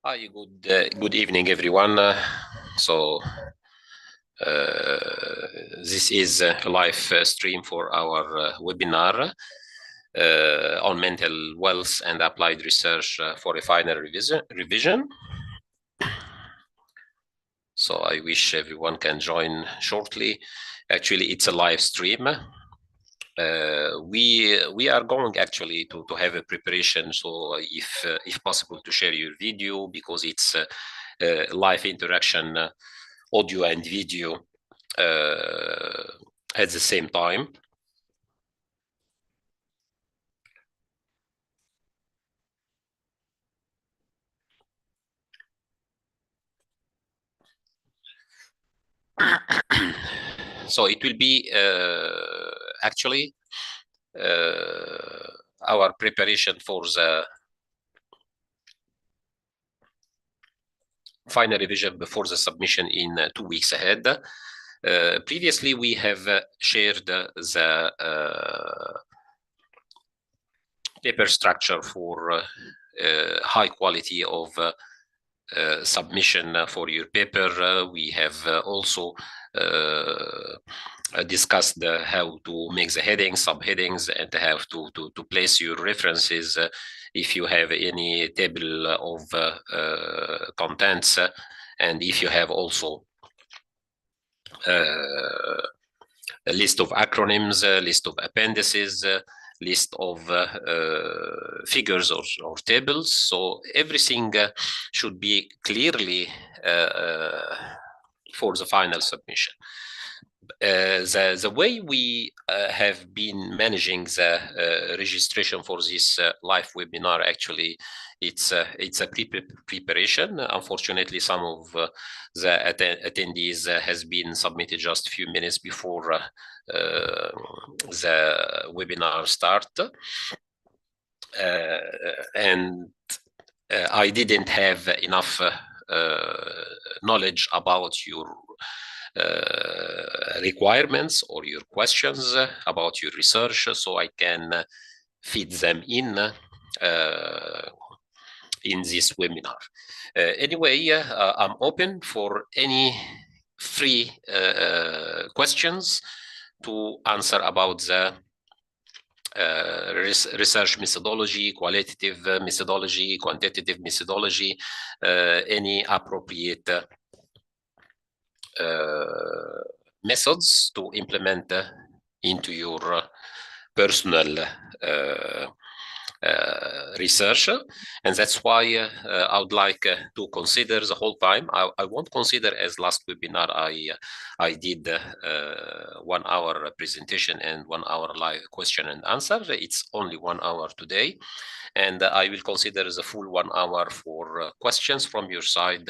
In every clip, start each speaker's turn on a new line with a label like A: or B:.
A: Hi, good evening, everyone. This is a live stream for our webinar on mental wealth and applied research for a final revision. So I wish everyone can join shortly. Actually, it's a live stream. We are going actually to have a preparation, so if possible to share your video, because it's live interaction, audio and video at the same time. So it will be actually our preparation for the final revision before the submission in 2 weeks ahead. Previously, we have shared the paper structure for high quality of submission for your paper. We have also discussed how to make the headings, subheadings, and how to place your references if you have any table of contents, and if you have also a list of acronyms, a list of appendices, list of figures or tables. So everything should be clearly for the final submission. The way we have been managing the registration for this live webinar, actually, it's a preparation. Unfortunately, some of the attendees has been submitted just a few minutes before the webinar start, and I didn't have enough knowledge about your requirements or your questions about your research, so I can feed them in this webinar. Anyway, I'm open for any free questions to answer about the research methodology, qualitative methodology, quantitative methodology, any appropriate methods to implement into your personal research. And that's why I would like to consider the whole time. I won't consider as last webinar I did 1 hour presentation and 1 hour live question and answer. It's only 1 hour today. And I will consider the full 1 hour for questions from your side.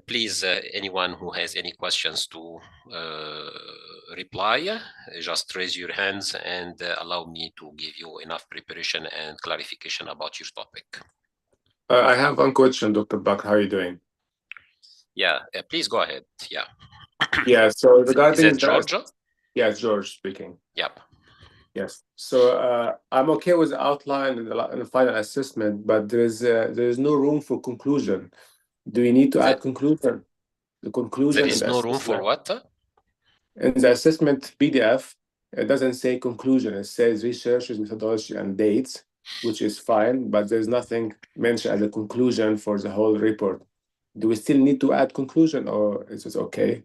A: Please, anyone who has any questions to reply, just raise your hands and allow me to give you enough preparation and clarification about your topic.
B: I have one question, Dr. Bakr. How are you doing?
A: Yeah, please go ahead. Yeah.
B: Yeah, so regarding...
A: Is it George?
B: Yes, George speaking.
A: Yep.
B: Yes. So I'm okay with the outline and the final assessment, but there is no room for conclusion. Do we need to add conclusion? The conclusion.
A: There is no room for what?
B: In the assessment PDF, it doesn't say conclusion. It says researchers, methodology, and dates, which is fine, but there's nothing mentioned as a conclusion for the whole report. Do we still need to add conclusion, or is it okay?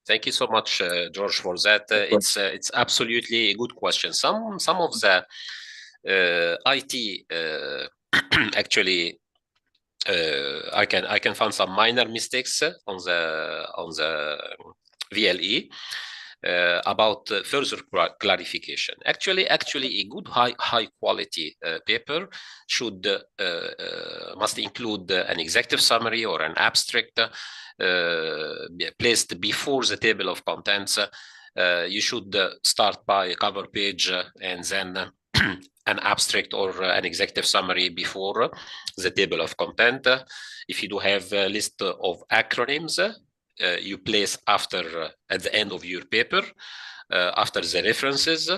A: Thank you so much, George, for that. It's absolutely a good question. Some of the IT actually I can find some minor mistakes on the VLE about further clarification. Actually, a good high quality paper should must include an executive summary or an abstract placed before the table of contents. You should start by a cover page and then an abstract or an executive summary before the table of content. If you do have a list of acronyms, you place after at the end of your paper, after the references.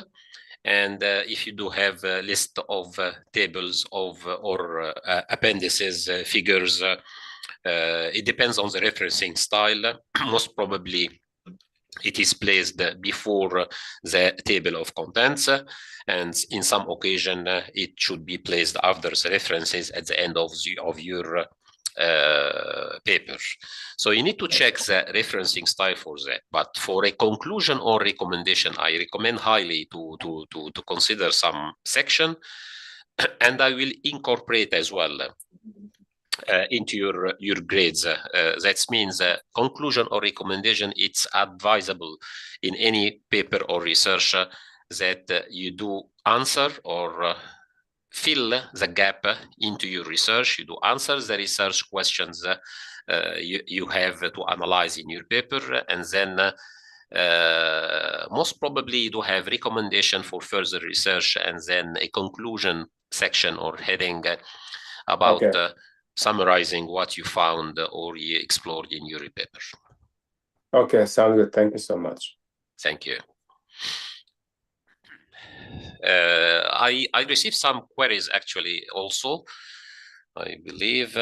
A: And if you do have a list of tables of or appendices, figures, it depends on the referencing style. Most probably it is placed before the table of contents, and in some occasion it should be placed after the references at the end of your paper. So you need to check the referencing style for that. But for a conclusion or recommendation, I recommend highly to consider some section, and I will incorporate as well into your grades. That means conclusion or recommendation, it's advisable in any paper or research that you do answer or fill the gap into your research. You do answer the research questions you have to analyze in your paper, and then most probably you do have recommendation for further research, and then a conclusion section or heading about summarizing what you found or you explored in your paper.
B: Okay, sounds good. Thank you so much.
A: Thank you. I received some queries actually also, I believe.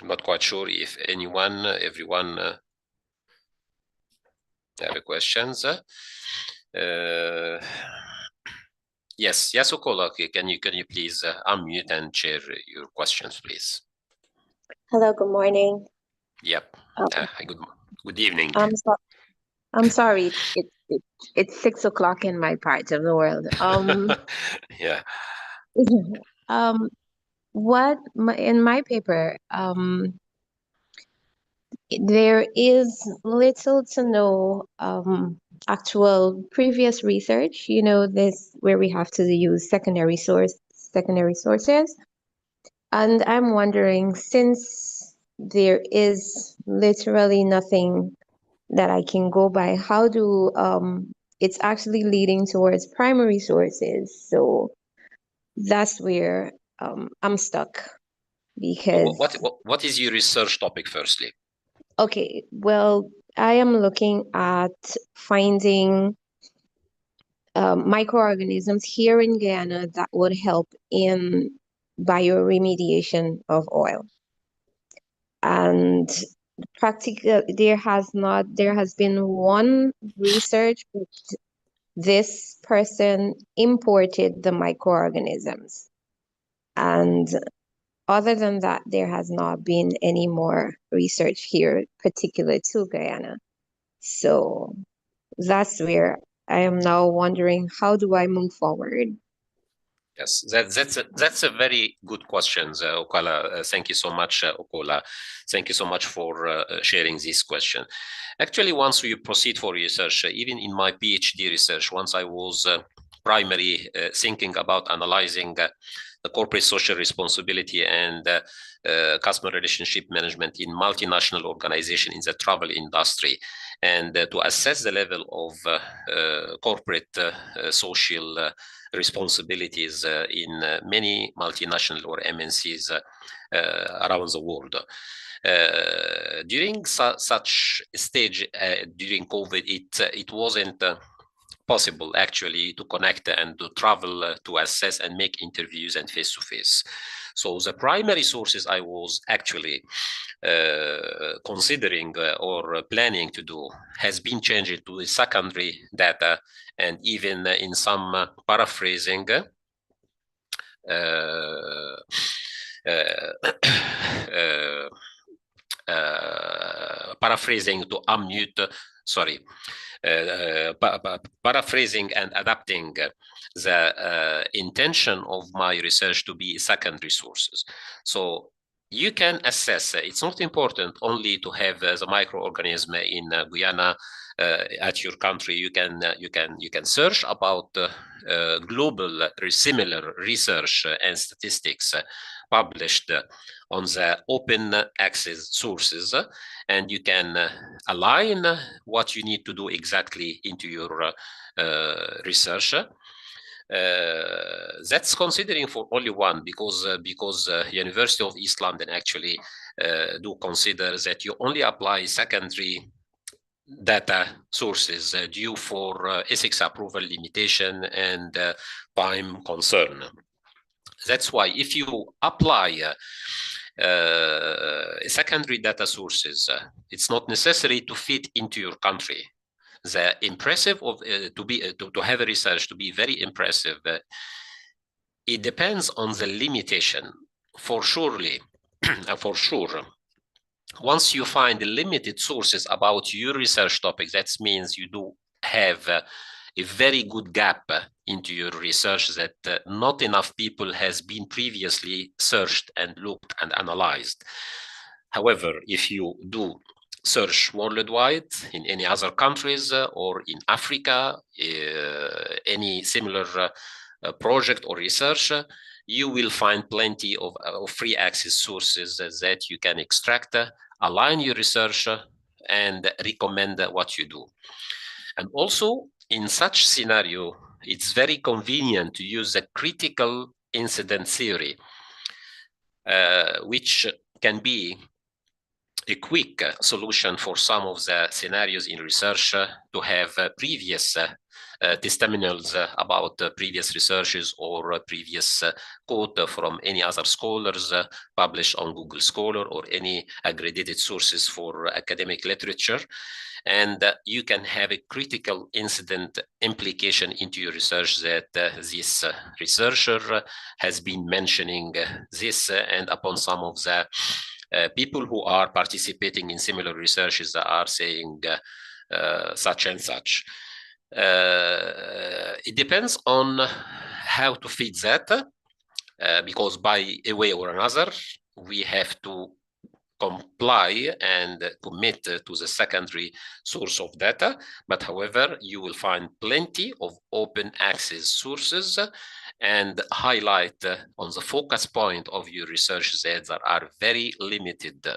A: I'm not quite sure if everyone have questions. Yes, Okola, can you please unmute and share your questions, please?
C: Hello, good morning.
A: Yep. Good evening.
C: I'm sorry. It's 6 o'clock in my part of the world.
A: Yeah.
C: In my paper, there is little to no actual previous research. You know, this where we have to use secondary sources. And I'm wondering, since there is literally nothing that I can go by, how do it's actually leading towards primary sources. So that's where I'm stuck, because
A: what is your research topic firstly?
C: Okay, well, I am looking at finding microorganisms here in Guyana that would help in bioremediation of oil. And there has been one research which this person imported the microorganisms. And other than that, there has not been any more research here, particular to Guyana. So that's where I am now wondering, how do I move forward?
A: Yes, that's a very good question, Okala. Thank you so much, Okola. Thank you so much for sharing this question. Actually, once we proceed for research, even in my PhD research, once I was primarily thinking about analyzing the corporate social responsibility and customer relationship management in multinational organization in the travel industry, and to assess the level of corporate social responsibilities in many multinational or MNCs around the world. During such stage during COVID, it wasn't possible actually to connect and to travel to assess and make interviews and face-to-face. So the primary sources I was actually considering or planning to do has been changed to the secondary data, and even in some paraphrasing, paraphrasing to unmute, sorry, paraphrasing and adapting the intention of my research to be secondary sources. So you can assess, it's not important only to have the microorganism in Guyana at your country. You can search about global similar research and statistics published on the open access sources, and you can align what you need to do exactly into your research. That's considering for only one, because University of East London actually do consider that you only apply secondary data sources due for ethics approval limitation and time concern. That's why if you apply secondary data sources, it's not necessary to fit into your country. The impressive of to have a research to be very impressive, it depends on the limitation. For surely, for sure, once you find limited sources about your research topic, that means you do have a very good gap into your research that not enough people has been previously searched and looked and analyzed. However, if you do search worldwide in any other countries or in Africa, any similar project or research, you will find plenty of free access sources that you can extract, align your research, and recommend what you do. And also, in such scenario, it's very convenient to use a critical incident theory, which can be a quick solution for some of the scenarios in research to have previous testimonials about previous researches or previous quote from any other scholars published on Google Scholar or any accredited sources for academic literature. And you can have a critical incident implication into your research that this researcher has been mentioning this, and upon some of the people who are participating in similar researches are saying such and such. It depends on how to fit that, because by a way or another, we have to comply and commit to the secondary source of data. But however, you will find plenty of open access sources and highlight on the focus point of your research that there are very limited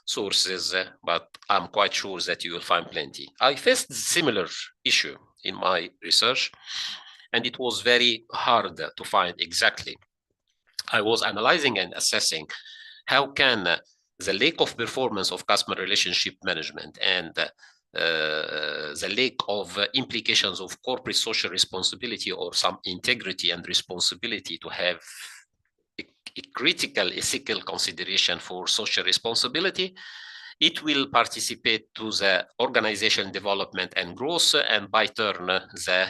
A: sources, but I'm quite sure that you will find plenty. I faced similar issue in my research, and it was very hard to find exactly. I was analyzing and assessing how can the lack of performance of customer relationship management and the lack of implications of corporate social responsibility or some integrity and responsibility to have a critical ethical consideration for social responsibility, it will participate to the organization development and growth, and by turn, the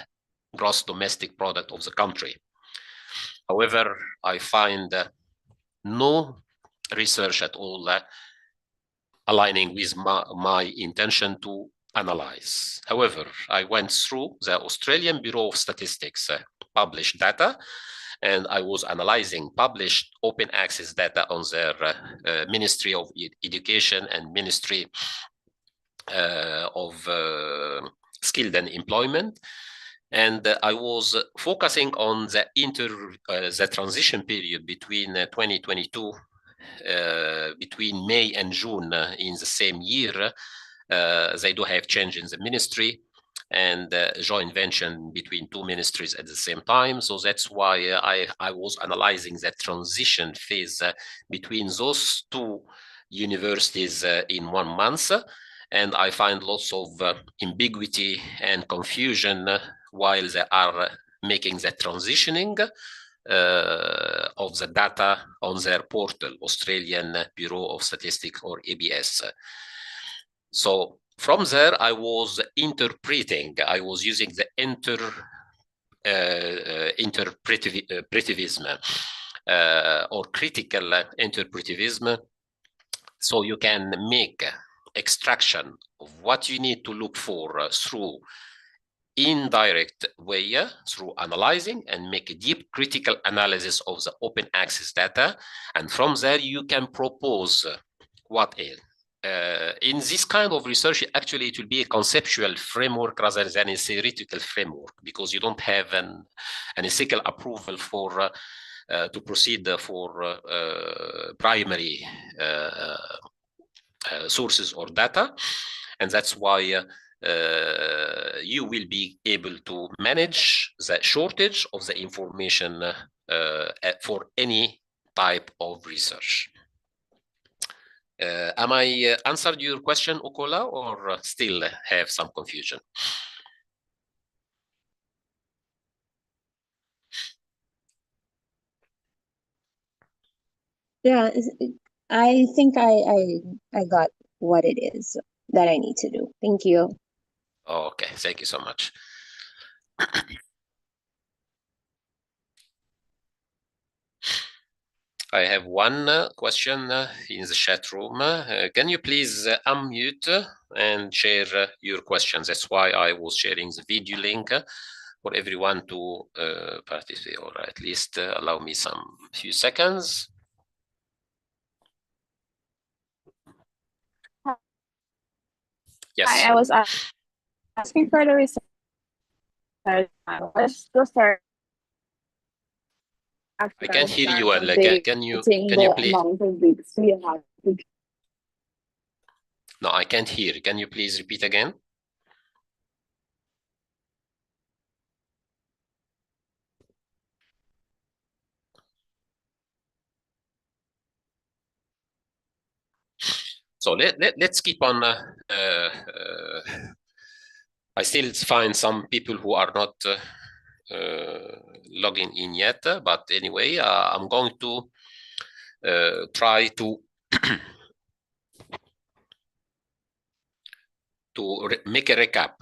A: gross domestic product of the country. However, I find no research at all aligning with my intention to analyze. However, I went through the Australian Bureau of Statistics published data, and I was analyzing published open access data on their Ministry of Education and Ministry of Skilled and Employment. And I was focusing on the transition period between 2022, between May and June in the same year. They do have change in the ministry and joint venture between two ministries at the same time. So that's why I was analyzing that transition phase between those two universities in 1 month. And I find lots of ambiguity and confusion while they are making the transitioning of the data on their portal, Australian Bureau of Statistics, or ABS. So from there, I was interpreting, I was using the interpretivism or critical interpretivism. So you can make extraction of what you need to look for through indirect way, through analyzing and make a deep critical analysis of the open access data. And from there, you can propose what is. In this kind of research, actually, it will be a conceptual framework rather than a theoretical framework, because you don't have an ethical approval for to proceed for primary sources or data. And that's why you will be able to manage the shortage of the information for any type of research. Am I answered your question, Okola, or still have some confusion?
C: Yeah, I think I got what it is that I need to do. Thank you.
A: Okay, thank you so much. I have one question in the chat room. Can you please unmute and share your questions? That's why I was sharing the video link for everyone to participate, or at least allow me some few seconds. Yes.
D: I was asking for the research. Let's go start.
A: I can't hear you well. Can you please? No, I can't hear. Can you please repeat again? So let's keep on. I still find some people who are not logging in yet, but anyway, I'm going to try to make a recap.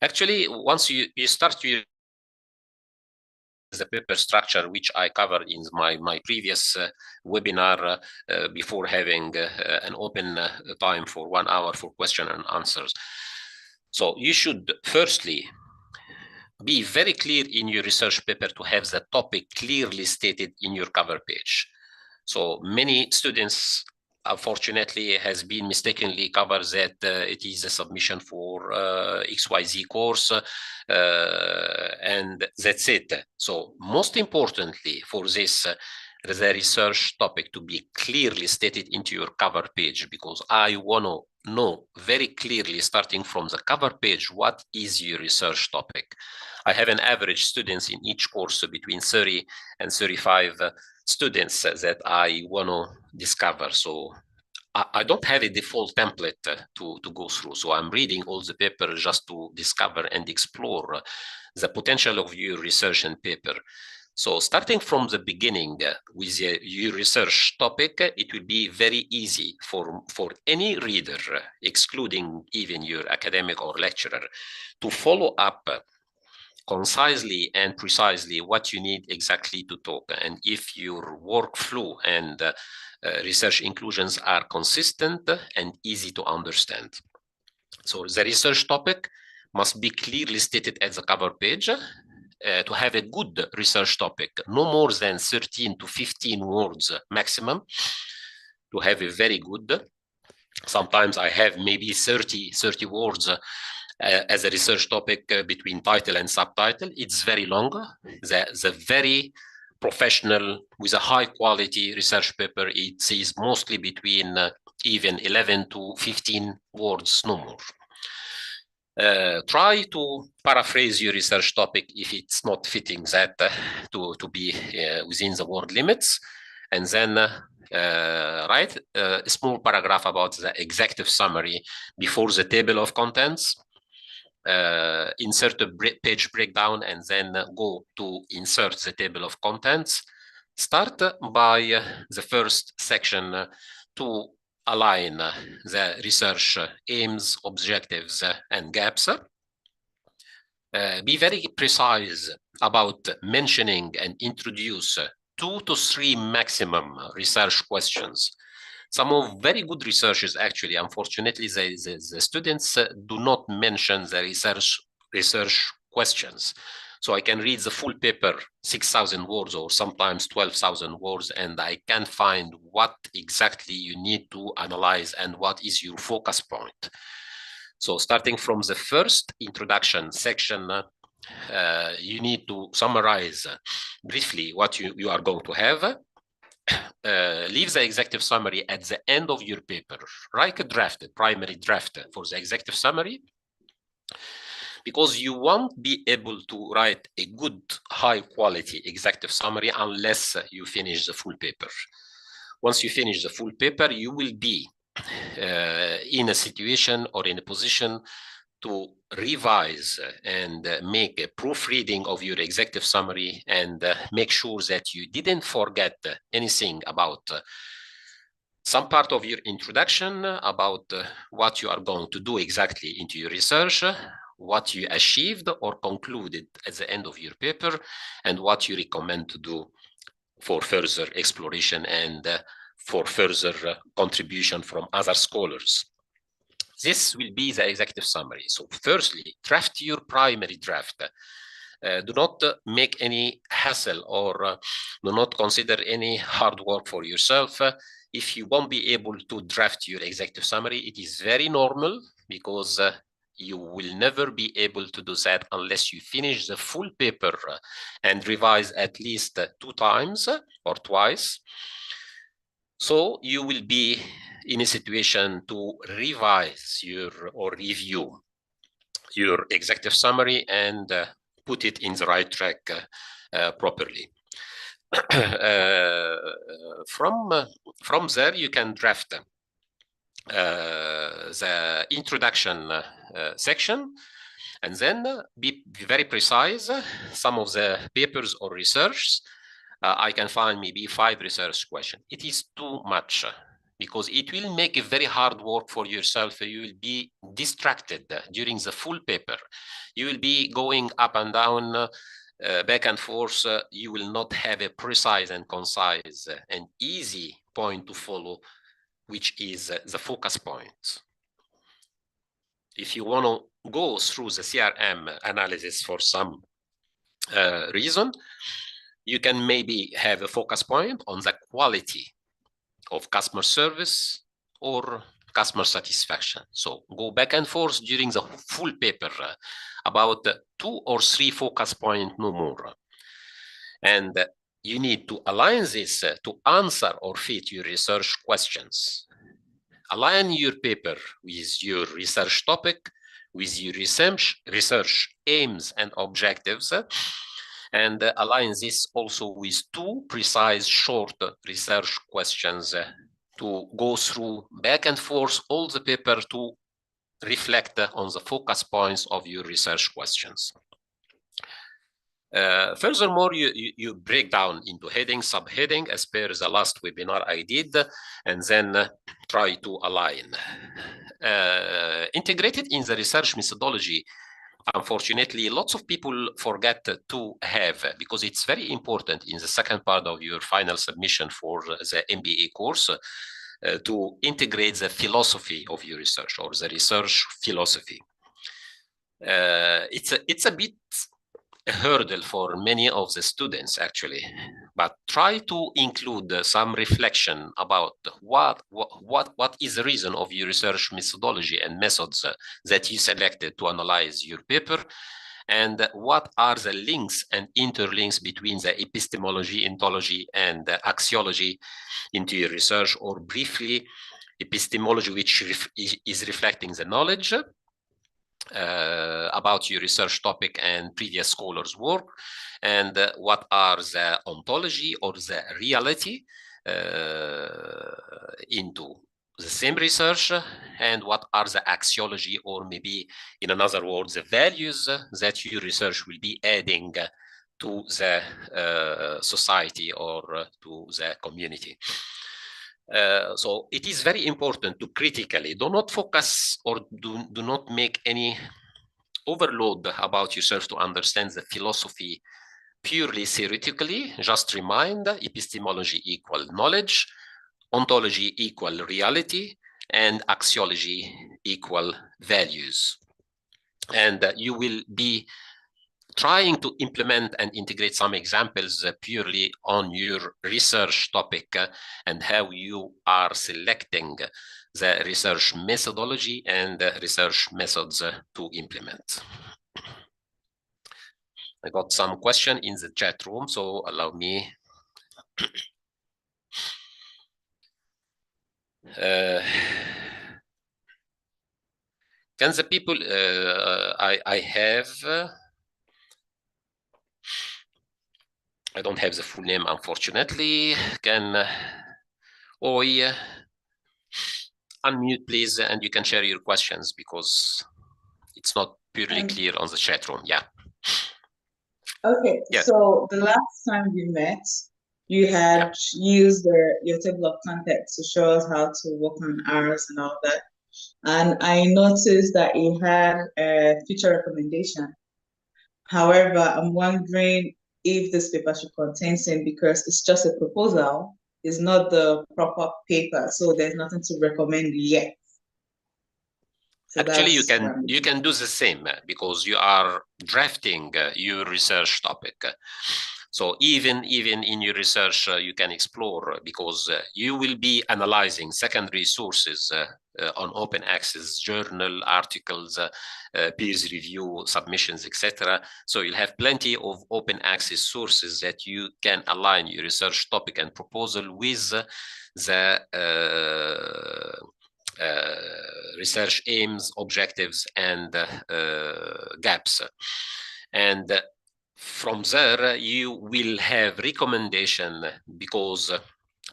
A: Actually, once you start to the paper structure, which I covered in my previous webinar before having an open time for 1 hour for question and answers. So you should firstly be very clear in your research paper to have the topic clearly stated in your cover page. So many students, unfortunately, has been mistakenly covered that it is a submission for XYZ course, and that's it. So most importantly for this, the research topic to be clearly stated into your cover page, because I want to know very clearly, starting from the cover page, what is your research topic. I have an average students in each course between 30 and 35 students that I want to discover. So I don't have a default template to go through. So I'm reading all the paper just to discover and explore the potential of your research and paper. So starting from the beginning with your research topic, it will be very easy for any reader, excluding even your academic or lecturer, to follow up concisely and precisely what you need exactly to talk. And if your workflow and research inclusions are consistent and easy to understand. So the research topic must be clearly stated at the cover page. To have a good research topic, no more than 13 to 15 words maximum to have a very good. Sometimes I have maybe 30 words as a research topic between title and subtitle. It's very long. The very professional with a high quality research paper, it says mostly between even 11 to 15 words, no more. Try to paraphrase your research topic if it's not fitting that to be within the word limits, and then write a small paragraph about the executive summary before the table of contents. Insert a page breakdown, and then go to insert the table of contents. Start by the first section to align the research aims, objectives, and gaps. Be very precise about mentioning and introduce 2 to 3 maximum research questions. Some of very good researchers, actually, unfortunately, the students do not mention the research questions. So I can read the full paper, 6,000 words or sometimes 12,000 words, and I can find what exactly you need to analyze and what is your focus point. So starting from the first introduction section, you need to summarize briefly what you are going to have. Leave the executive summary at the end of your paper. Write a draft, a primary draft for the executive summary, because you won't be able to write a good, high-quality executive summary unless you finish the full paper. Once you finish the full paper, you will be in a situation or in a position to revise and make a proofreading of your executive summary and make sure that you didn't forget anything about some part of your introduction, about what you are going to do exactly into your research, what you achieved or concluded at the end of your paper, and what you recommend to do for further exploration and for further contribution from other scholars. This will be the executive summary. So firstly, draft your primary draft. Do not make any hassle or do not consider any hard work for yourself. If you won't be able to draft your executive summary, it is very normal, because you will never be able to do that unless you finish the full paper and revise at least 2 times or twice. So you will be in a situation to revise or review your executive summary and put it in the right track properly. From there, you can draft the introduction section, and then be very precise. Some of the papers or research, I can find maybe 5 research questions. It is too much, because it will make a very hard work for yourself. You will be distracted during the full paper. You will be going up and down, back and forth. You will not have a precise and concise and easy point to follow, which is the focus point. If you want to go through the CRM analysis for some reason, you can maybe have a focus point on the quality of customer service or customer satisfaction. So go back and forth during the full paper about 2 or 3 focus points, no more. And you need to align this to answer or fit your research questions. Align your paper with your research topic, with your research aims and objectives, and align this also with 2 precise short research questions to go through back and forth all the paper to reflect on the focus points of your research questions. Furthermore, you break down into heading, subheading, as per the last webinar I did, and then try to align. Integrated in the research methodology, unfortunately, lots of people forget to have, because it's very important in the second part of your final submission for the MBA course, to integrate the philosophy of your research, or the research philosophy. It's a bit a hurdle for many of the students, actually, but try to include some reflection about what is the reason of your research methodology and methods that you selected to analyze your paper, and what are the links and interlinks between the epistemology, ontology, and axiology into your research, or briefly, epistemology, which is reflecting the knowledge about your research topic and previous scholars' work, and what are the ontology or the reality into the same research, and what are the axiology, or maybe in another word, the values that your research will be adding to the society or to the community. So it is very important to critically do not focus or do not make any overload about yourself to understand the philosophy purely theoretically, just remind epistemology equal knowledge, ontology equal reality, and axiology equal values. And you will be trying to implement and integrate some examples purely on your research topic and how you are selecting the research methodology and research methods to implement. I got some question in the chat room, so allow me. Can the people, I have, I don't have the full name, unfortunately. Can Oi unmute, please, and you can share your questions because it's not purely clear on the chat room. Yeah.
E: Okay,
A: Yeah.
E: so the last time we met, you had used your table of contents to show us how to work on R's and all that. And I noticed that you had a feature recommendation. However, I'm wondering if this paper should contain same because it's just a proposal, it's not the proper paper, so there's nothing to recommend yet. So
A: actually, you can do the same because you are drafting your research topic. So even in your research, you can explore because you will be analyzing secondary sources on open access, journal articles, peers review submissions, etc. So you'll have plenty of open access sources that you can align your research topic and proposal with the research aims, objectives, and gaps. And from there, you will have recommendation because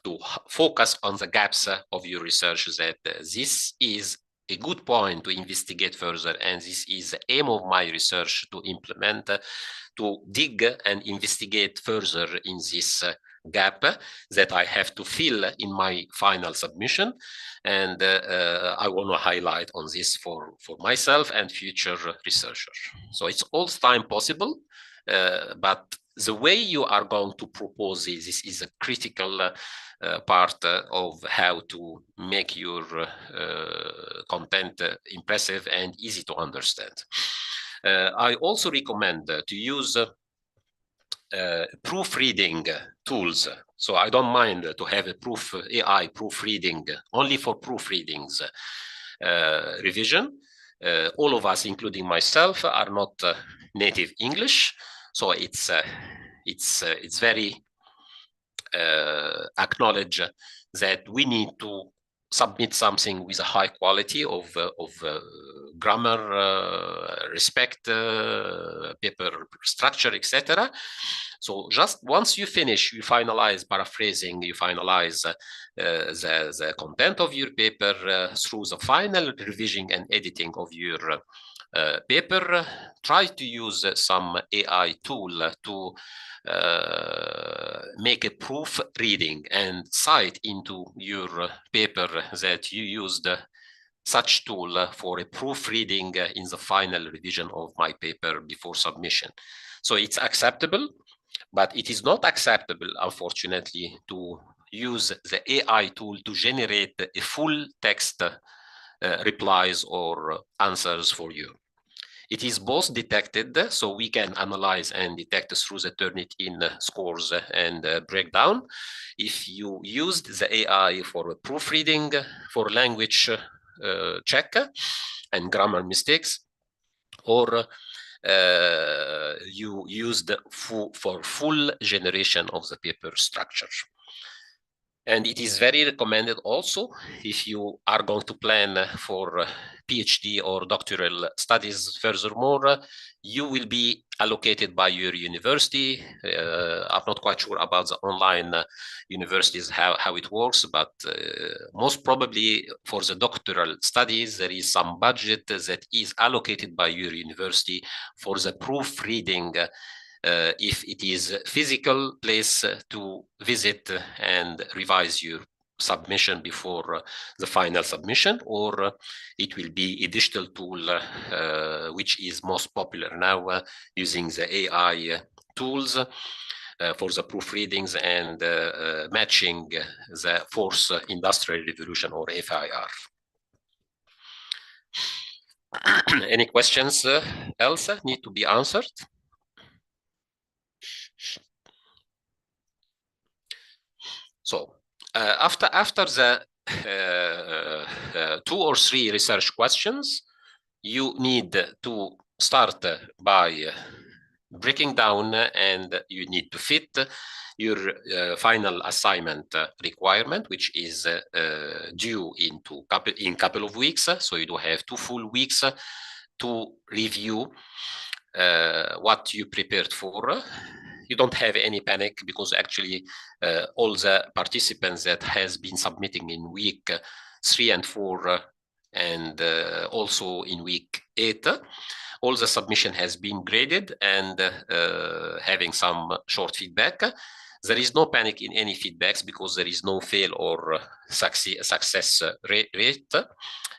A: to focus on the gaps of your research that this is a good point to investigate further, and this is the aim of my research to implement, to dig and investigate further in this gap that I have to fill in my final submission. And I want to highlight on this for myself and future researchers. So it's all time possible, but the way you are going to propose this is a critical part of how to make your content impressive and easy to understand. I also recommend to use proofreading tools. So I don't mind to have a AI proofreading only for proofreadings revision. All of us, including myself, are not native English, so it's very acknowledge that we need to submit something with a high quality of grammar, respect, paper structure, etc. So just once you finish, you finalize paraphrasing, you finalize the content of your paper through the final revision and editing of your paper, try to use some AI tool to make a proof reading and cite into your paper that you used such tool for a proofreading in the final revision of my paper before submission. So it's acceptable, but it is not acceptable, unfortunately, to use the AI tool to generate a full text replies or answers for you. It is both detected, so we can analyze and detect through the Turnitin scores and breakdown. If you used the AI for proofreading, for language check and grammar mistakes, or you used for full generation of the paper structure. And it is very recommended also if you are going to plan for PhD or doctoral studies. Furthermore, you will be allocated by your university. I'm not quite sure about the online universities, how it works, but most probably for the doctoral studies, there is some budget that is allocated by your university for the proofreading if it is a physical place to visit and revise your submission before the final submission, or it will be a digital tool which is most popular now using the AI tools for the proofreadings and matching the fourth industrial revolution, or FIR. Any questions else need to be answered? So after the 2 or 3 research questions, you need to start by breaking down, and you need to fit your final assignment requirement, which is due in couple of weeks. So you do have 2 full weeks to review what you prepared for. You don't have any panic, because actually all the participants that has been submitting in week 3 and 4 and also in week 8, all the submission has been graded and having some short feedback. There is no panic in any feedbacks, because there is no fail or success rate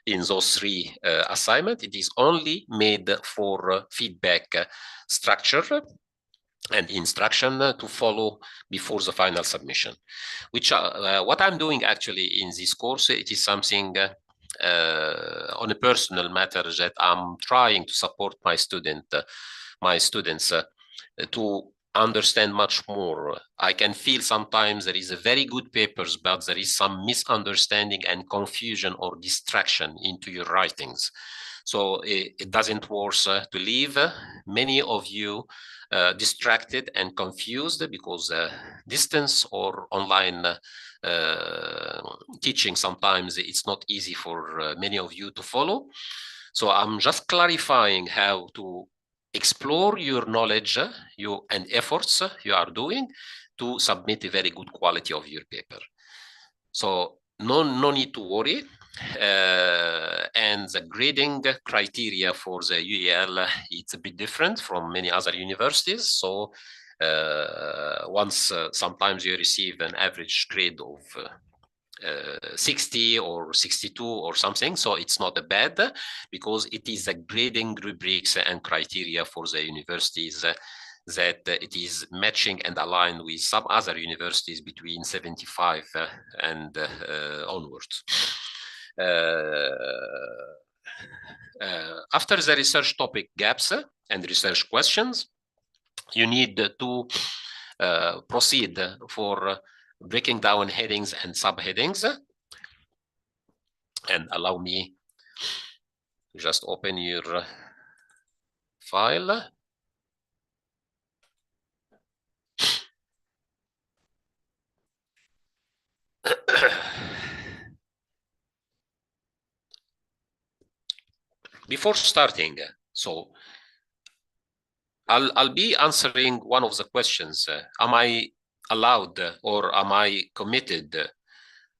A: in those 3 assignments. It is only made for feedback structure and instruction to follow before the final submission. Which what I'm doing actually in this course, it is something on a personal matter that I'm trying to support my students to understand much more. I can feel sometimes there is a very good papers, but there is some misunderstanding and confusion or distraction into your writings. So it doesn't work to leave many of you distracted and confused, because distance or online teaching, sometimes it's not easy for many of you to follow. So I'm just clarifying how to explore your knowledge and efforts you are doing to submit a very good quality of your paper. So no need to worry. And the grading criteria for the UEL, it's a bit different from many other universities. So once sometimes you receive an average grade of 60 or 62 or something, so it's not bad, because it is the grading rubrics and criteria for the universities that it is matching and aligned with some other universities between 75 and onwards. After the research topic gaps and research questions, you need to proceed for breaking down headings and subheadings. And allow me just open your file. Before starting, so I'll be answering one of the questions. Am I allowed or am I committed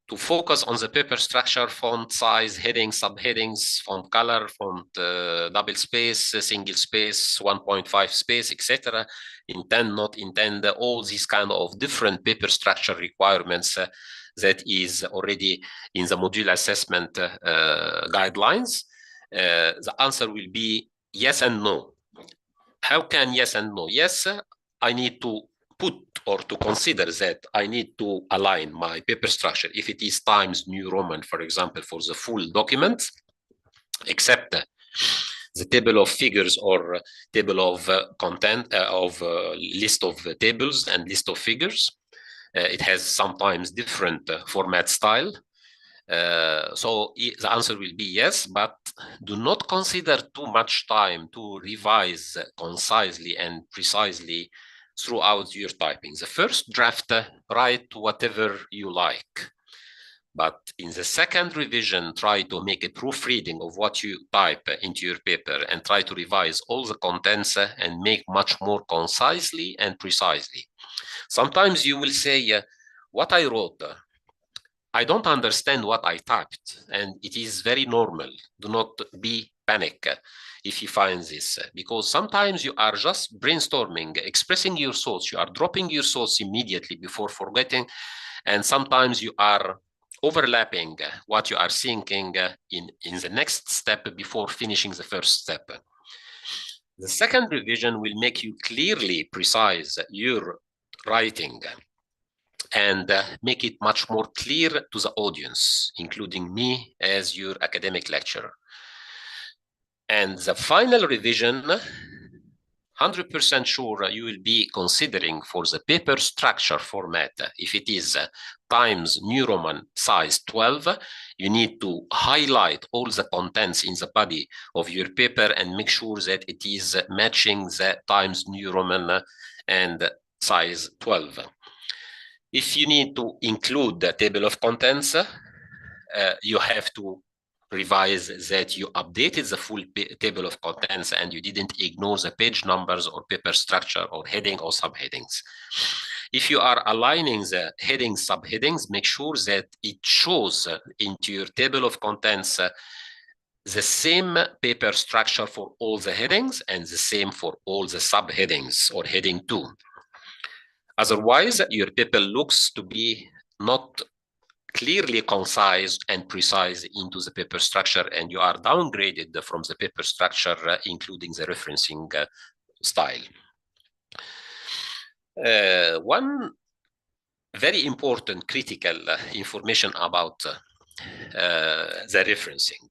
A: to focus on the paper structure, font size, headings, subheadings, font color, font double space, single space, 1.5 space, etc. Intend, not intend, all these kind of different paper structure requirements that is already in the module assessment guidelines. The answer will be yes and no. How can yes and no? Yes, I need to put or to consider that I need to align my paper structure, if it is Times New Roman, for example, for the full document, except the table of figures or table of content of list of tables and list of figures. It has sometimes different format style. So the answer will be yes, but do not consider too much time to revise concisely and precisely throughout your typing. The first draft, write whatever you like. But in the second revision, try to make a proofreading of what you type into your paper and try to revise all the contents and make much more concisely and precisely. Sometimes you will say, what I wrote, I don't understand what I typed, and it is very normal. Do not be panic if you find this, because sometimes you are just brainstorming, expressing your thoughts, you are dropping your thoughts immediately before forgetting, and sometimes you are overlapping what you are thinking in the next step before finishing the first step. The second revision will make you clearly precise your writing and make it much more clear to the audience, including me as your academic lecturer. And the final revision, 100% sure you will be considering for the paper structure format. If it is Times New Roman size 12, you need to highlight all the contents in the body of your paper and make sure that it is matching the Times New Roman and size 12. If you need to include the table of contents, you have to revise that you updated the full table of contents and you didn't ignore the page numbers or paper structure or heading or subheadings. If you are aligning the headings, subheadings, make sure that it shows into your table of contents the same paper structure for all the headings and the same for all the subheadings or heading 2. Otherwise, your paper looks to be not clearly concise and precise into the paper structure, and you are downgraded from the paper structure, including the referencing style. One very important critical information about the referencing.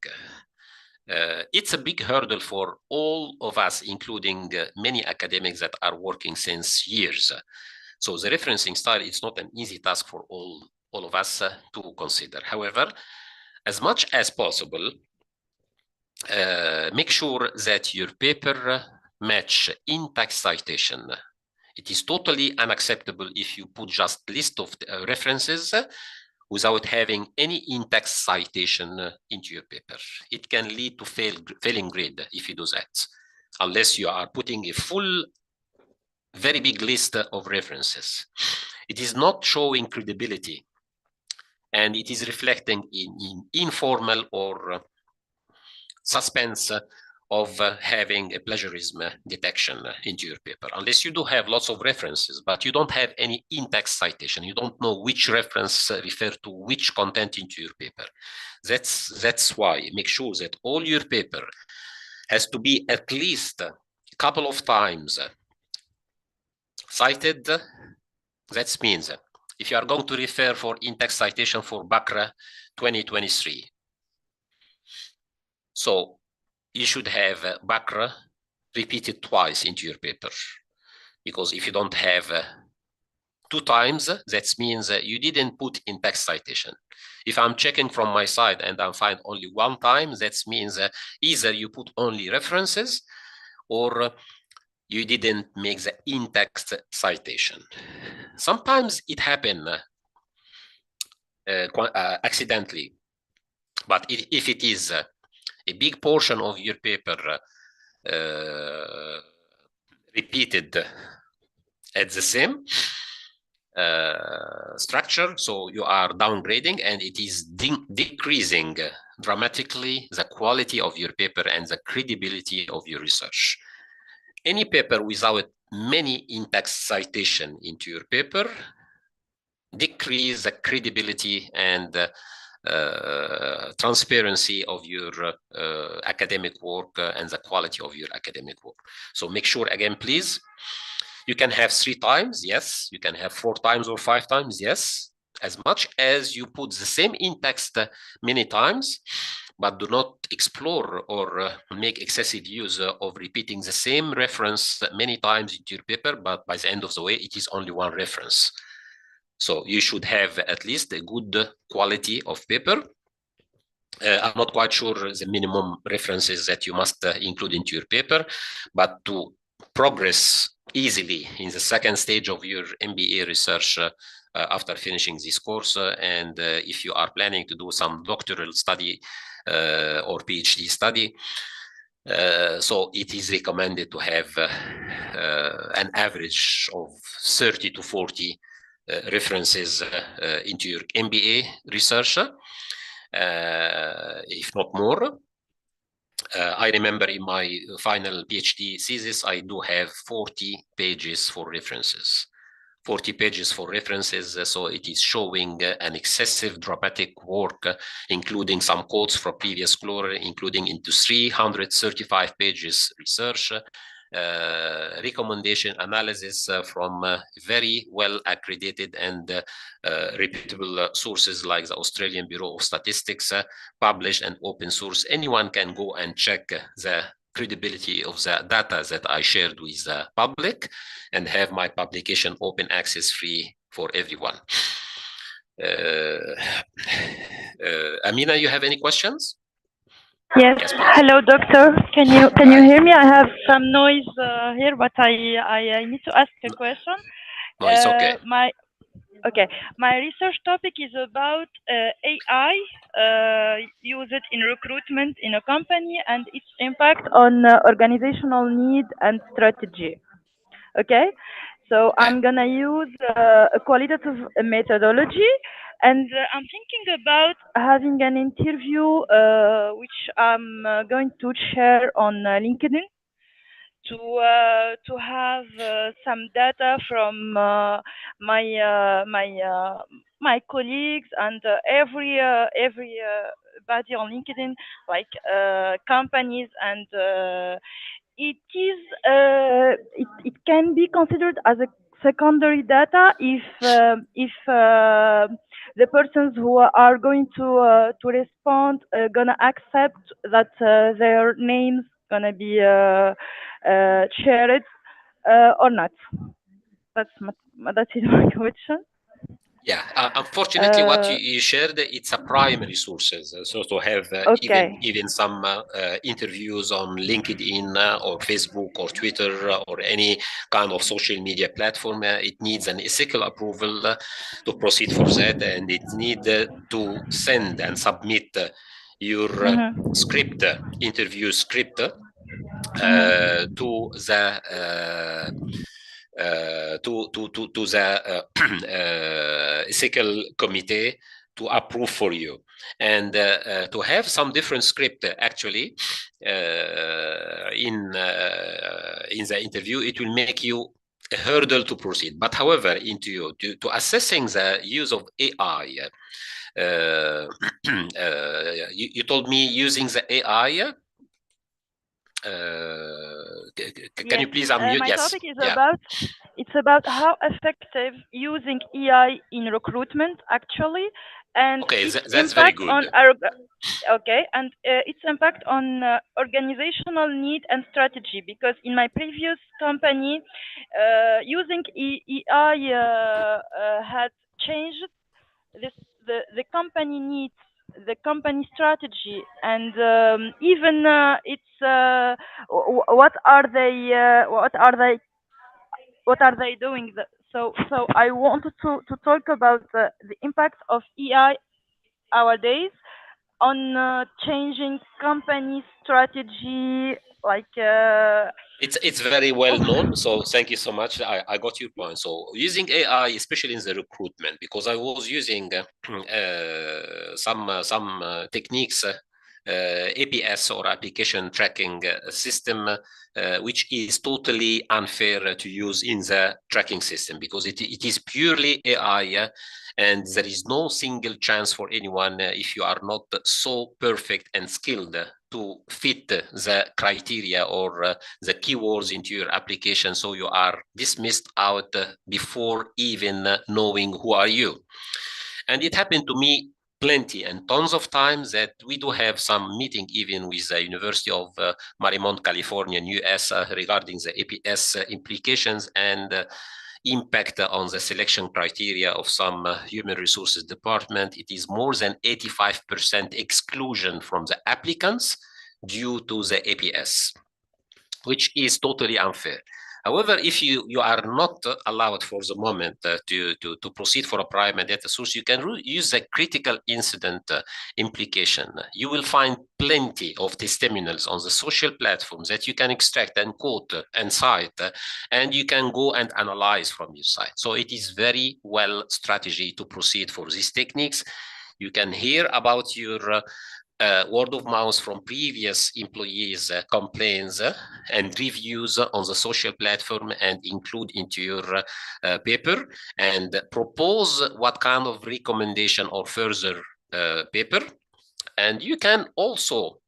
A: It's a big hurdle for all of us, including many academics that are working since years. So the referencing style is not an easy task for all of us to consider. However, as much as possible, make sure that your paper match in-text citation. It is totally unacceptable if you put just list of references without having any in-text citation into your paper. It can lead to failing grade if you do that, unless you are putting a full, very big list of references. It is not showing credibility, and it is reflecting in informal or suspense of having a plagiarism detection into your paper. Unless you do have lots of references, but you don't have any in-text citation, you don't know which reference refer to which content into your paper. That's why make sure that all your paper has to be at least a couple of times cited. That means if you are going to refer for in-text citation for Bakr 2023, so you should have Bakr repeated twice into your paper, because if you don't have 2 times, that means you didn't put in-text citation. If I'm checking from my side and I find only 1 time, that means either you put only references or you didn't make the in-text citation. Sometimes it happens accidentally, but if it is a big portion of your paper repeated at the same structure, so you are downgrading and it is decreasing dramatically the quality of your paper and the credibility of your research. Any paper without many in-text citation into your paper decrease the credibility and transparency of your academic work and the quality of your academic work. So make sure, again, please, you can have 3 times, yes. You can have 4 times or 5 times, yes. As much as you put the same in-text many times, but do not explore or make excessive use of repeating the same reference many times into your paper, but by the end of the way, it is only 1 reference. So you should have at least a good quality of paper. I'm not quite sure the minimum references that you must include into your paper, but to progress easily in the second stage of your MBA research after finishing this course, and if you are planning to do some doctoral study or PhD study, so it is recommended to have an average of 30 to 40 references into your MBA research, if not more. I remember in my final PhD thesis, I do have 40 pages for references. 40 pages for references, so it is showing an excessive dramatic work, including some quotes from previous scholar, including into 335 pages research, recommendation analysis from very well accredited and reputable sources like the Australian Bureau of Statistics, published and open source. Anyone can go and check the credibility of the data that I shared with the public and have my publication open access free for everyone. Amina, you have any questions?
F: Yes. Hello, doctor. Can you hear me? I have some noise here, but I need to ask a question.
A: No, it's okay.
F: My research topic is about AI used in recruitment in a company and its impact on organizational need and strategy. Okay, so I'm gonna use a qualitative methodology, and I'm thinking about having an interview which I'm going to share on LinkedIn to have some data from my colleagues and everybody on LinkedIn, like companies, and it can be considered as a secondary data if the persons who are going to respond gonna accept that their names gonna be shared or not. That is my question.
A: Yeah, unfortunately, what you shared, it's a primary sources. So to have even some interviews on LinkedIn or Facebook or Twitter or any kind of social media platform, it needs an ethical approval to proceed for that, and it needs to send and submit your script, interview script, to the ethical committee to approve for you, and to have some different script actually in the interview, it will make you a hurdle to proceed. But however, to assessing the use of AI, you told me using the AI. Can you please unmute?
F: My topic is about how effective using AI in recruitment actually, and
A: that's very good.
F: And its impact on organizational need and strategy, because in my previous company, using AI had changed the company needs, the company strategy, and even what are they doing? So I wanted to talk about the impact of AI nowadays on changing company strategy, like
A: it's very well known, so thank you so much. I got your point. So using AI, especially in the recruitment, because I was using some techniques, APS or application tracking system, which is totally unfair to use in the tracking system, because it is purely AI, and there is no single chance for anyone if you are not so perfect and skilled to fit the criteria or the keywords into your application, so you are dismissed out before even knowing who are you. And it happened to me plenty and tons of times that we do have some meeting even with the University of Marymount, California in US regarding the APS implications and impact on the selection criteria of some human resources department. It is more than 85% exclusion from the applicants due to the APS, which is totally unfair. However, if you are not allowed for the moment to proceed for a primary data source, you can use the critical incident implication. You will find plenty of testimonials on the social platforms that you can extract and quote and cite, and you can go and analyze from your site. So it is very well strategy to proceed for these techniques. You can hear about your word of mouth from previous employees' complaints and reviews on the social platform, and include into your paper and propose what kind of recommendation or further paper And you can also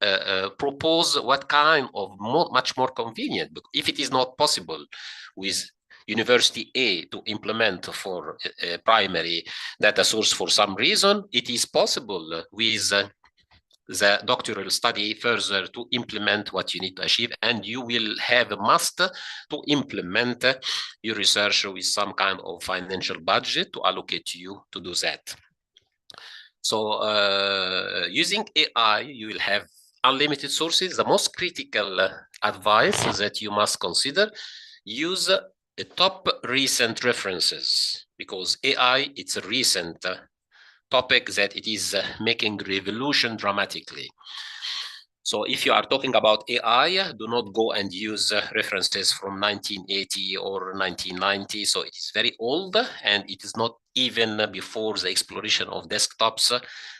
A: propose what kind of much more convenient, if it is not possible with University A to implement for primary data source for some reason, it is possible with the doctoral study further to implement what you need to achieve, and you will have a must to implement your research with some kind of financial budget to allocate to you to do that. So using AI, you will have unlimited sources. The most critical advice that you must consider, use the top recent references, because AI, it's a recent topic that it is making revolution dramatically. So if you are talking about AI, do not go and use references from 1980 or 1990. So it is very old, and it is not even before the exploration of desktops.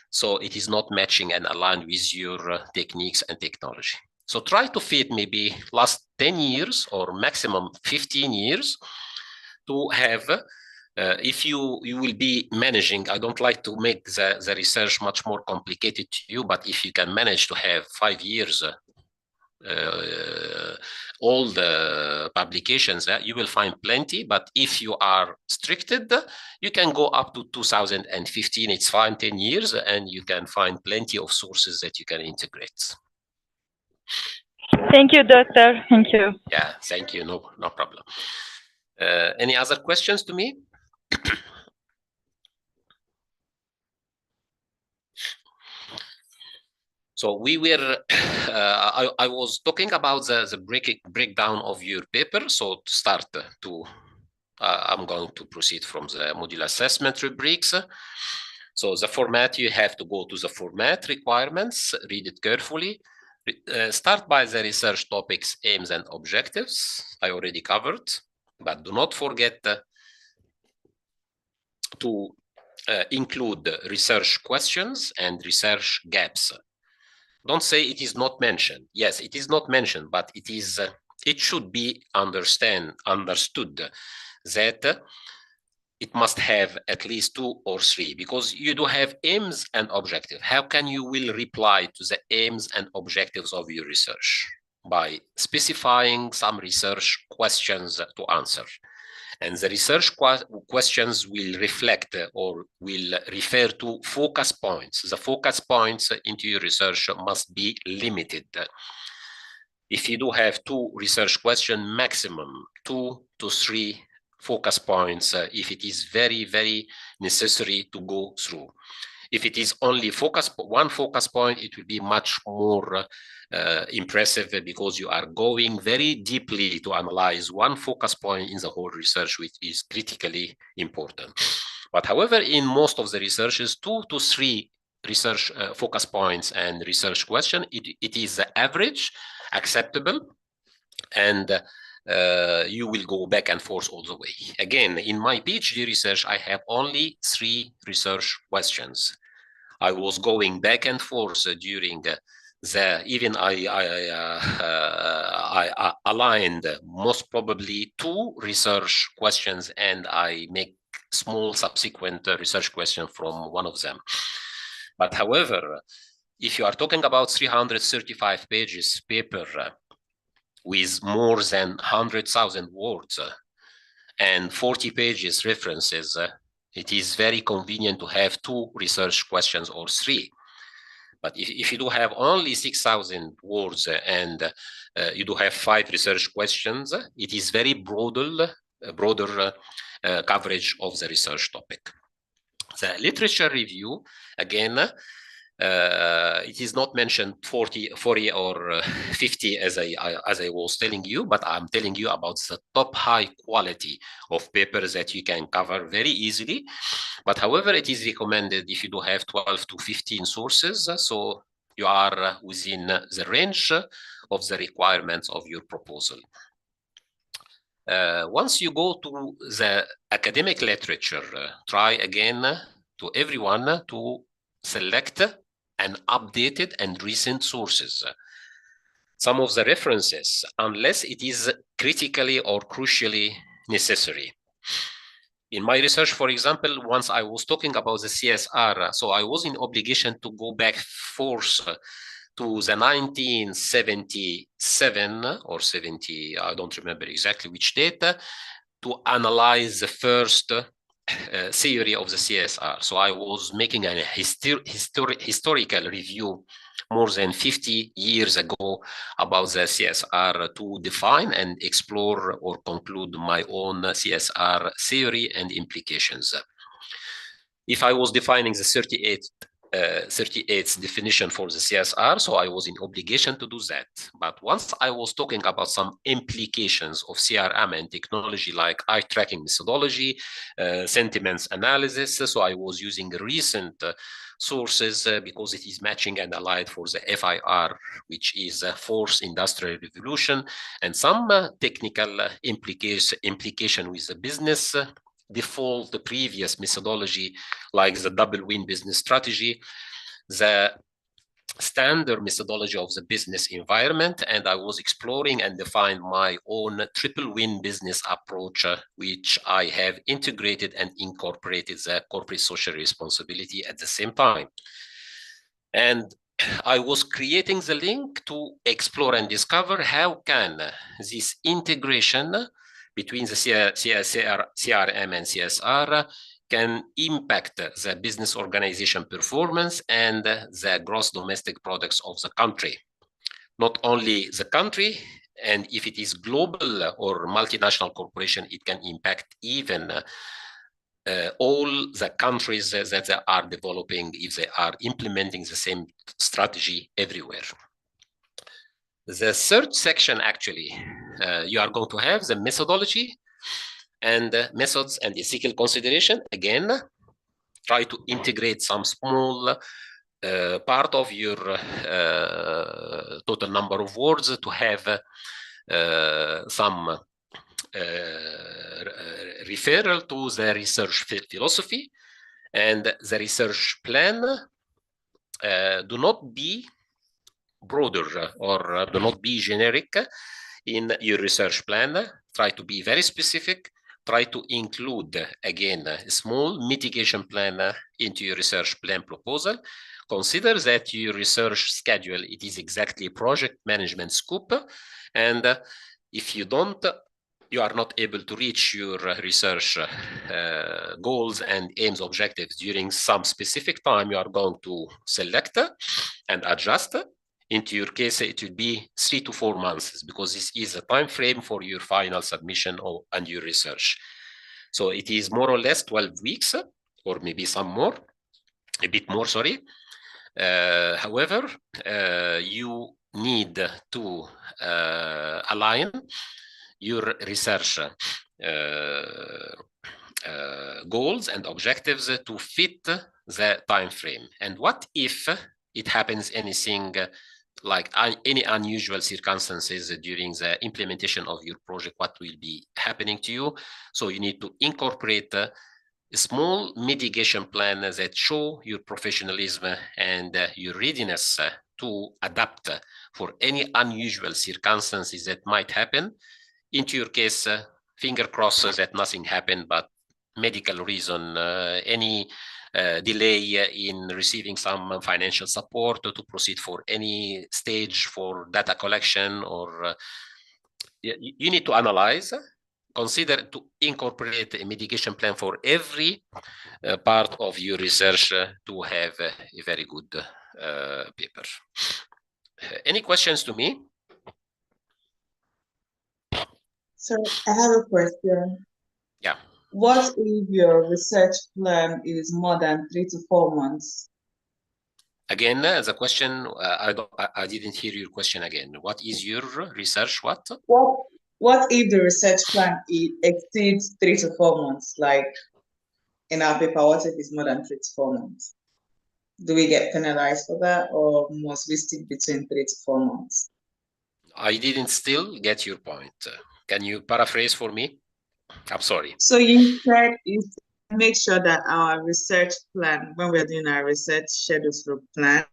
A: So it is not matching and aligned with your techniques and technology. So try to fit maybe last 10 years or maximum 15 years to have if you will be managing, I don't like to make the research much more complicated to you, but if you can manage to have 5 years all the publications, you will find plenty. But if you are restricted, you can go up to 2015. It's fine, 10 years, and you can find plenty of sources that you can integrate.
F: Thank you, doctor. Thank you.
A: Yeah, thank you. No problem. Any other questions to me? So we were, I was talking about the breakdown of your paper. So to start I'm going to proceed from the module assessment rubrics. So the format, you have to go to the format requirements, read it carefully. Start by the research topics, aims and objectives. I already covered, but do not forget to include research questions and research gaps. Don't say it is not mentioned. Yes, it is not mentioned, but it is. It should be understood that it must have at least 2 or 3, because you do have aims and objectives. How can you will reply to the aims and objectives of your research? By specifying some research questions to answer. And the research questions will reflect or will refer to focus points. The focus points into your research must be limited. If you do have 2 research questions, maximum 2 to 3 focus points, if it is very, very necessary to go through. If it is only one focus point, it will be much more impressive, because you are going very deeply to analyze one focus point in the whole research, which is critically important. But however, in most of the researches, 2 to 3 research focus points and research question, it is the average, acceptable, and you will go back and forth all the way. Again, in my PhD research, I have only 3 research questions. I was going back and forth during even I aligned most probably 2 research questions, and I make small subsequent research question from one of them. But however, if you are talking about 335 pages paper with more than 100,000 words and 40 pages references, it is very convenient to have 2 research questions or 3. But if you do have only 6,000 words and you do have 5 research questions, it is very broader coverage of the research topic. The literature review, again, it is not mentioned 40 or 50 as I was telling you, but I'm telling you about the top high quality of papers that you can cover very easily. But however, it is recommended if you do have 12 to 15 sources, so you are within the range of the requirements of your proposal. Once you go to the academic literature, try again to everyone to select and updated and recent sources. Some of the references, unless it is critically or crucially necessary. In my research, for example, once I was talking about the CSR, so I was in obligation to go back forth to the 1977 or 70, I don't remember exactly which date, to analyze the first theory of the CSR. So I was making a historical review more than 50 years ago about the CSR to define and explore or conclude my own CSR theory and implications. If I was defining the 38th definition for the CSR, so I was in obligation to do that. But once I was talking about some implications of CRM and technology like eye tracking methodology, sentiments analysis, so I was using recent sources because it is matching and allied for the FIR, which is Fourth Industrial Revolution, and some technical implication with the business default the previous methodology like the double win business strategy, the standard methodology of the business environment, and I was exploring and defined my own triple win business approach, which I have integrated and incorporated the corporate social responsibility at the same time. And I was creating the link to explore and discover how can this integration between the CRM and CSR can impact the business organization performance and the gross domestic products of the country. Not only the country, and if it is global or multinational corporation, it can impact even all the countries that they are developing if they are implementing the same strategy everywhere. The third section, actually, you are going to have the methodology and methods and ethical consideration. Again, try to integrate some small part of your total number of words to have some referral to the research philosophy and the research plan. Do not be broader or do not be generic in your research plan. Try to be very specific. Try to include, again, a small mitigation plan into your research plan proposal. Consider that your research schedule, it is exactly project management scope. And if you are not able to reach your research goals and aims objectives during some specific time, you are going to select and adjust. Into your case, it will be 3 to 4 months because this is a time frame for your final submission and your research. So it is more or less 12 weeks or maybe some more, a bit more, sorry. However, you need to align your research goals and objectives to fit the time frame. And what if it happens anything like any unusual circumstances during the implementation of your project? What will be happening to you? So you need to incorporate a small mitigation plan that show your professionalism and your readiness to adapt for any unusual circumstances that might happen. Into your case, finger crossed that nothing happened, but medical reason, any delay in receiving some financial support to proceed for any stage for data collection, or you need to analyze, consider to incorporate a mitigation plan for every part of your research to have a very good paper. Any questions to me?
E: So I have a question.
A: Yeah.
E: What if your research plan is more than 3 to 4 months?
A: Again, the question, I didn't hear your question again. What is your research?
E: What if the research plan exceeds 3 to 4 months? Like in our paper, what if it's more than 3 to 4 months? Do we get penalized for that, or must we stick between 3 to 4 months?
A: I didn't still get your point. Can you paraphrase for me? I'm sorry.
E: So you said make sure that our research plan, when we're doing our research schedules for plan,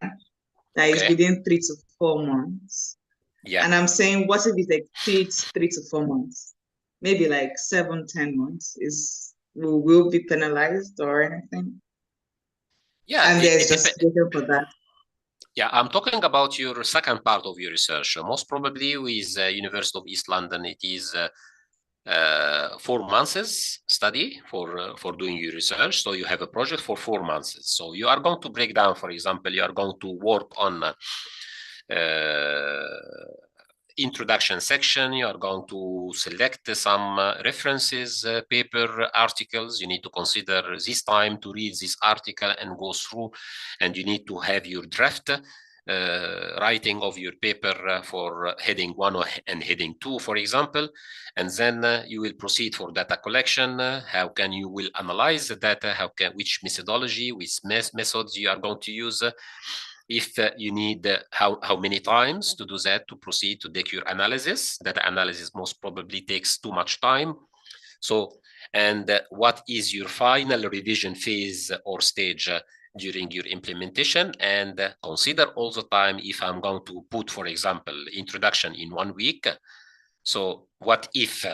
E: that is within 3 to 4 months. Yeah. And I'm saying, what if it exceeds 3 to 4 months? Maybe like 7, 10 months. will be penalized or anything?
A: Yeah,
E: And there's justification for that.
A: Yeah, I'm talking about your second part of your research. Most probably with University of East London, it is 4 months study for doing your research. So you have a project for 4 months. So you are going to break down, for example, you are going to work on introduction section. You are going to select some references, paper, articles. You need to consider this time to read this article and go through, and you need to have your draft writing of your paper for heading 1 and heading 2, for example, and then you will proceed for data collection. How can you will analyze the data? Which methodology, which methods you are going to use? If you need how many times to do that to proceed to take your analysis. Data analysis most probably takes too much time. So, and what is your final revision phase or stage during your implementation, and consider all the time if I'm going to put, for example, introduction in 1 week. So what if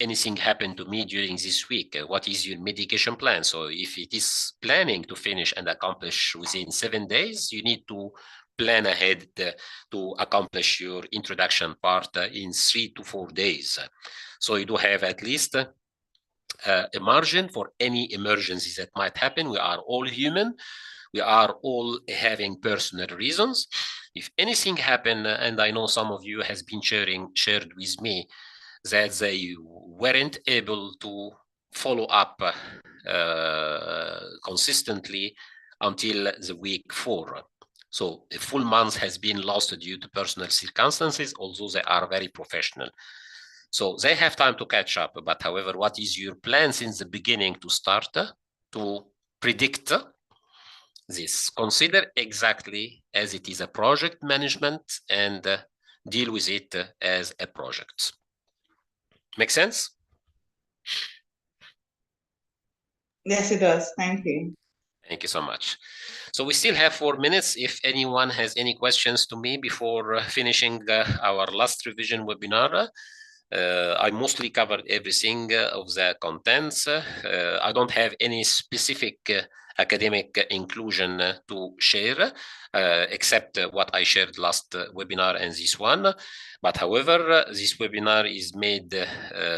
A: anything happened to me during this week? What is your mitigation plan? So if it is planning to finish and accomplish within 7 days, you need to plan ahead to accomplish your introduction part in 3 to 4 days. So you do have at least a margin for any emergencies that might happen. We are all human. We are all having personal reasons. If anything happened, and I know some of you has been shared with me that they weren't able to follow up consistently until the week 4. So a full month has been lost due to personal circumstances, although they are very professional. So they have time to catch up. But however, what is your plan since the beginning to start to predict this? Consider exactly as it is a project management and deal with it as a project. Make sense?
E: Yes, it does. Thank you.
A: Thank you so much. So we still have 4 minutes. If anyone has any questions to me before finishing our last revision webinar, I mostly covered everything of the contents. I don't have any specific academic inclusion to share, except what I shared last webinar and this one. But however, this webinar is made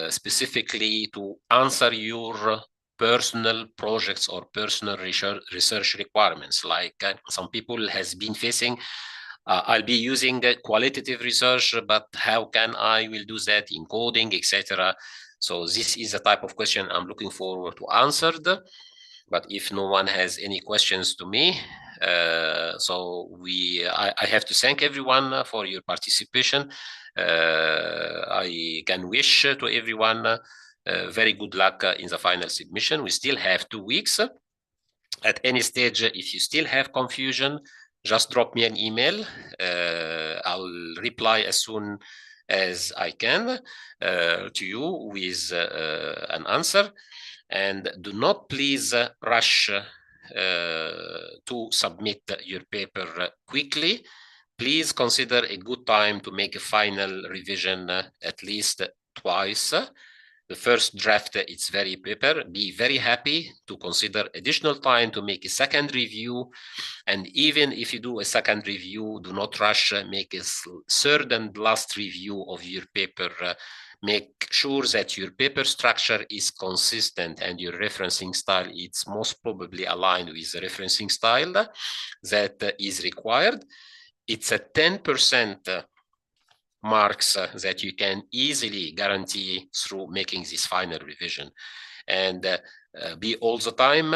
A: specifically to answer your personal projects or personal research requirements. Like some people has been facing, I'll be using qualitative research, but how can I will do that in coding, etc. So this is the type of question I'm looking forward to answer. But if no one has any questions to me, so I have to thank everyone for your participation. I can wish to everyone very good luck in the final submission. We still have 2 weeks. At any stage, if you still have confusion, just drop me an email. I'll reply as soon as I can to you with an answer. And do not please rush to submit your paper quickly. Please consider a good time to make a final revision at least twice. The first draft, it's very paper. Be very happy to consider additional time to make a second review. And even if you do a second review, do not rush, make a third and last review of your paper. Make sure that your paper structure is consistent and your referencing style is most probably aligned with the referencing style that is required. It's a 10% marks that you can easily guarantee through making this final revision. And be all the time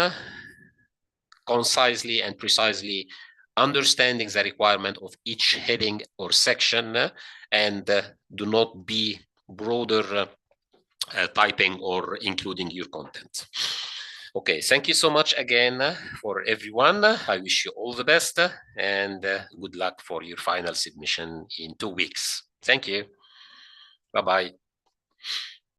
A: concisely and precisely understanding the requirement of each heading or section, and do not be broader typing or including your content. Okay, thank you so much again for everyone. I wish you all the best and good luck for your final submission in 2 weeks. Thank you. Bye-bye.